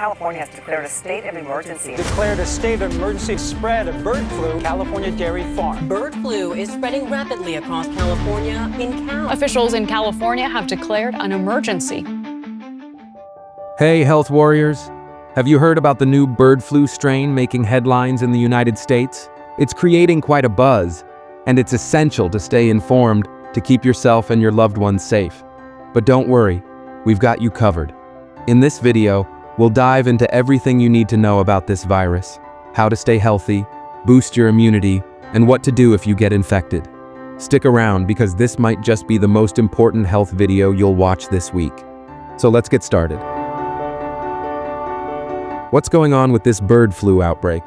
California has declared a state of emergency. Declared a state of emergency spread of bird flu, California dairy farm. Bird flu is spreading rapidly across California in cows. Officials in California have declared an emergency. Hey, health warriors. Have you heard about the new bird flu strain making headlines in the United States? It's creating quite a buzz, and it's essential to stay informed to keep yourself and your loved ones safe. But don't worry, we've got you covered. In this video, we'll dive into everything you need to know about this virus, how to stay healthy, boost your immunity, and what to do if you get infected. Stick around because this might just be the most important health video you'll watch this week. So let's get started. What's going on with this bird flu outbreak?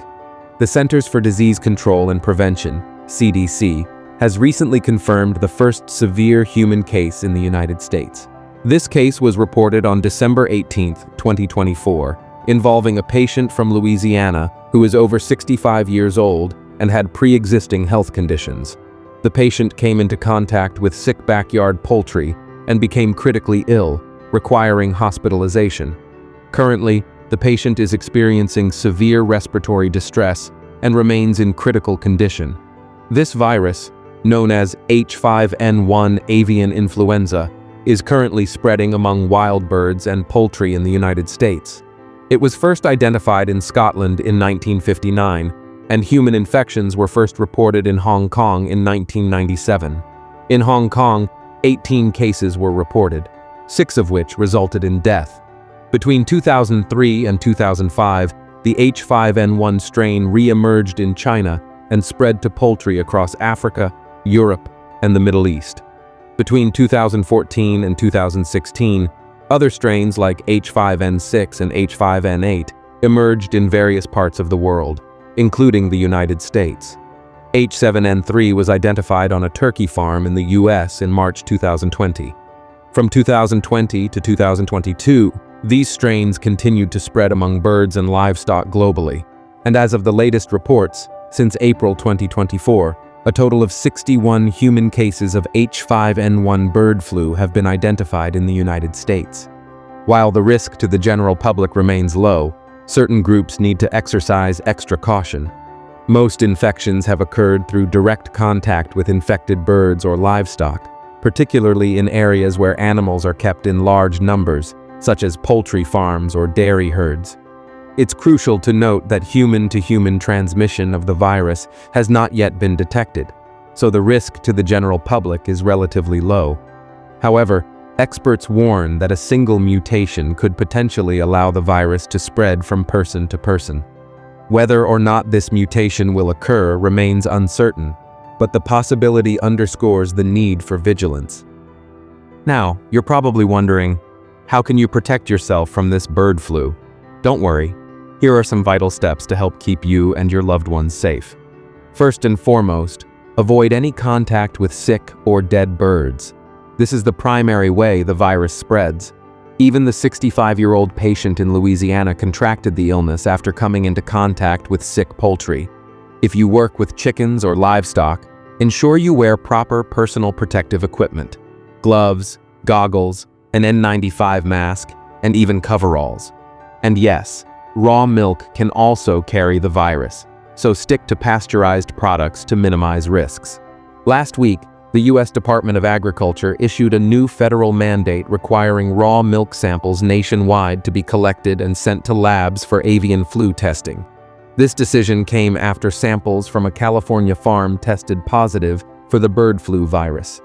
The Centers for Disease Control and Prevention, CDC, has recently confirmed the first severe human case in the United States. This case was reported on December 18, 2024, involving a patient from Louisiana who is over 65 years old and had pre-existing health conditions. The patient came into contact with sick backyard poultry and became critically ill, requiring hospitalization. Currently, the patient is experiencing severe respiratory distress and remains in critical condition. This virus, known as H5N1 avian influenza, is currently spreading among wild birds and poultry in the United States. It was first identified in Scotland in 1959, and human infections were first reported in Hong Kong in 1997. In Hong Kong, 18 cases were reported, 6 of which resulted in death. Between 2003 and 2005, the H5N1 strain re-emerged in China and spread to poultry across Africa, Europe, and the Middle East. Between 2014 and 2016, other strains like H5N6 and H5N8 emerged in various parts of the world, including the United States. H7N3 was identified on a turkey farm in the US in March 2020. From 2020 to 2022, these strains continued to spread among birds and livestock globally, and as of the latest reports, since April 2024, a total of 61 human cases of H5N1 bird flu have been identified in the United States. While the risk to the general public remains low, certain groups need to exercise extra caution. Most infections have occurred through direct contact with infected birds or livestock, particularly in areas where animals are kept in large numbers, such as poultry farms or dairy herds. It's crucial to note that human-to-human transmission of the virus has not yet been detected, so the risk to the general public is relatively low. However, experts warn that a single mutation could potentially allow the virus to spread from person to person. Whether or not this mutation will occur remains uncertain, but the possibility underscores the need for vigilance. Now, you're probably wondering, how can you protect yourself from this bird flu? Don't worry. Here are some vital steps to help keep you and your loved ones safe. First and foremost, avoid any contact with sick or dead birds. This is the primary way the virus spreads. Even the 65-year-old patient in Louisiana contracted the illness after coming into contact with sick poultry. If you work with chickens or livestock, ensure you wear proper personal protective equipment: gloves, goggles, an N95 mask, and even coveralls. And yes, raw milk can also carry the virus, so stick to pasteurized products to minimize risks. Last week, the U.S. Department of Agriculture issued a new federal mandate requiring raw milk samples nationwide to be collected and sent to labs for avian flu testing. This decision came after samples from a California farm tested positive for the bird flu virus.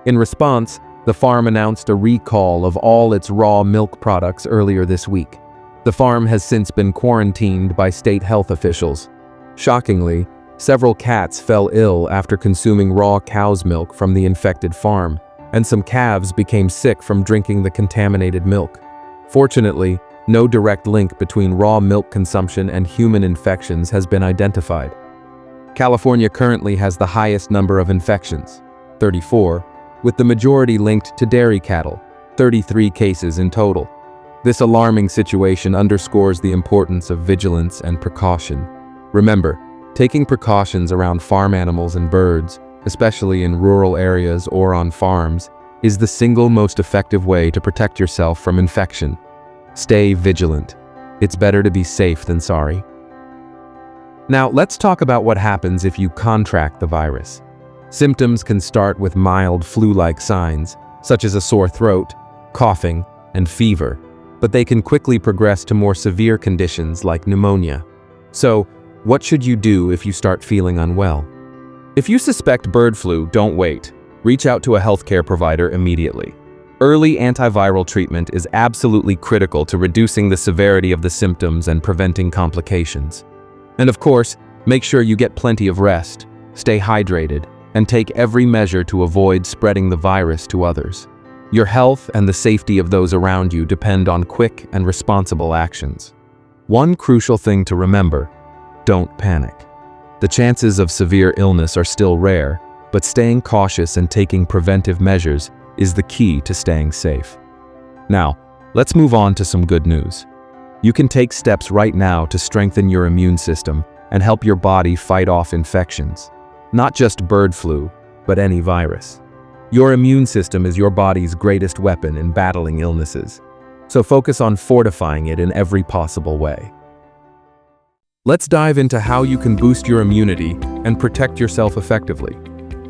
In response, the farm announced a recall of all its raw milk products earlier this week. The farm has since been quarantined by state health officials. Shockingly, several cats fell ill after consuming raw cow's milk from the infected farm, and some calves became sick from drinking the contaminated milk. Fortunately, no direct link between raw milk consumption and human infections has been identified. California currently has the highest number of infections, 34, with the majority linked to dairy cattle, 33 cases in total. This alarming situation underscores the importance of vigilance and precaution. Remember, taking precautions around farm animals and birds, especially in rural areas or on farms, is the single most effective way to protect yourself from infection. Stay vigilant. It's better to be safe than sorry. Now, let's talk about what happens if you contract the virus. Symptoms can start with mild flu-like signs, such as a sore throat, coughing, and fever, but they can quickly progress to more severe conditions like pneumonia. So, what should you do if you start feeling unwell? If you suspect bird flu, don't wait. Reach out to a healthcare provider immediately. Early antiviral treatment is absolutely critical to reducing the severity of the symptoms and preventing complications. And of course, make sure you get plenty of rest, stay hydrated, and take every measure to avoid spreading the virus to others. Your health and the safety of those around you depend on quick and responsible actions. One crucial thing to remember: don't panic. The chances of severe illness are still rare, but staying cautious and taking preventive measures is the key to staying safe. Now, let's move on to some good news. You can take steps right now to strengthen your immune system and help your body fight off infections. Not just bird flu, but any virus. Your immune system is your body's greatest weapon in battling illnesses, so focus on fortifying it in every possible way. Let's dive into how you can boost your immunity and protect yourself effectively.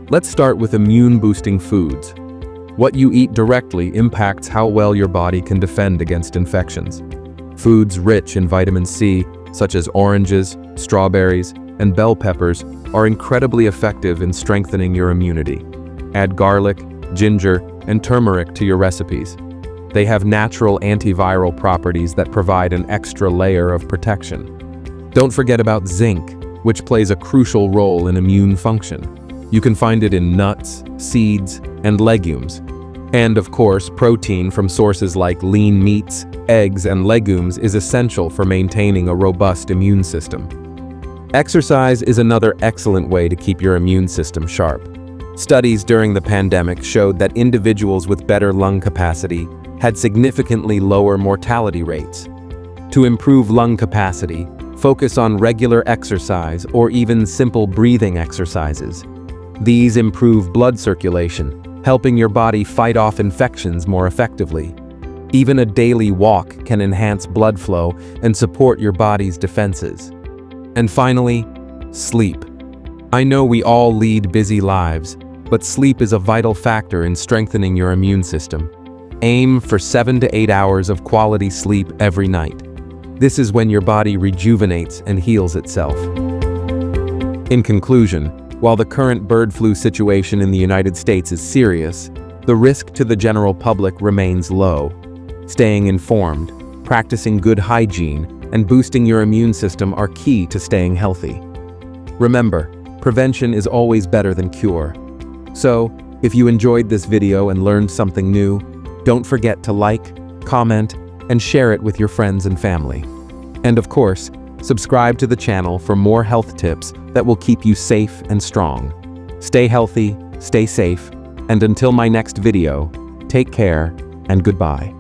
Let's start with immune-boosting foods. What you eat directly impacts how well your body can defend against infections. Foods rich in vitamin C, such as oranges, strawberries, and bell peppers, are incredibly effective in strengthening your immunity. Add garlic, ginger, and turmeric to your recipes. They have natural antiviral properties that provide an extra layer of protection. Don't forget about zinc, which plays a crucial role in immune function. You can find it in nuts, seeds, and legumes. And of course, protein from sources like lean meats, eggs, and legumes is essential for maintaining a robust immune system. Exercise is another excellent way to keep your immune system sharp. Studies during the pandemic showed that individuals with better lung capacity had significantly lower mortality rates. To improve lung capacity, focus on regular exercise or even simple breathing exercises. These improve blood circulation, helping your body fight off infections more effectively. Even a daily walk can enhance blood flow and support your body's defenses. And finally, sleep. I know we all lead busy lives, but sleep is a vital factor in strengthening your immune system. Aim for 7 to 8 hours of quality sleep every night. This is when your body rejuvenates and heals itself. In conclusion, while the current bird flu situation in the United States is serious, the risk to the general public remains low. Staying informed, practicing good hygiene, and boosting your immune system are key to staying healthy. Remember, prevention is always better than cure. So, if you enjoyed this video and learned something new, don't forget to like, comment, and share it with your friends and family. And of course, subscribe to the channel for more health tips that will keep you safe and strong. Stay healthy, stay safe, and until my next video, take care and goodbye.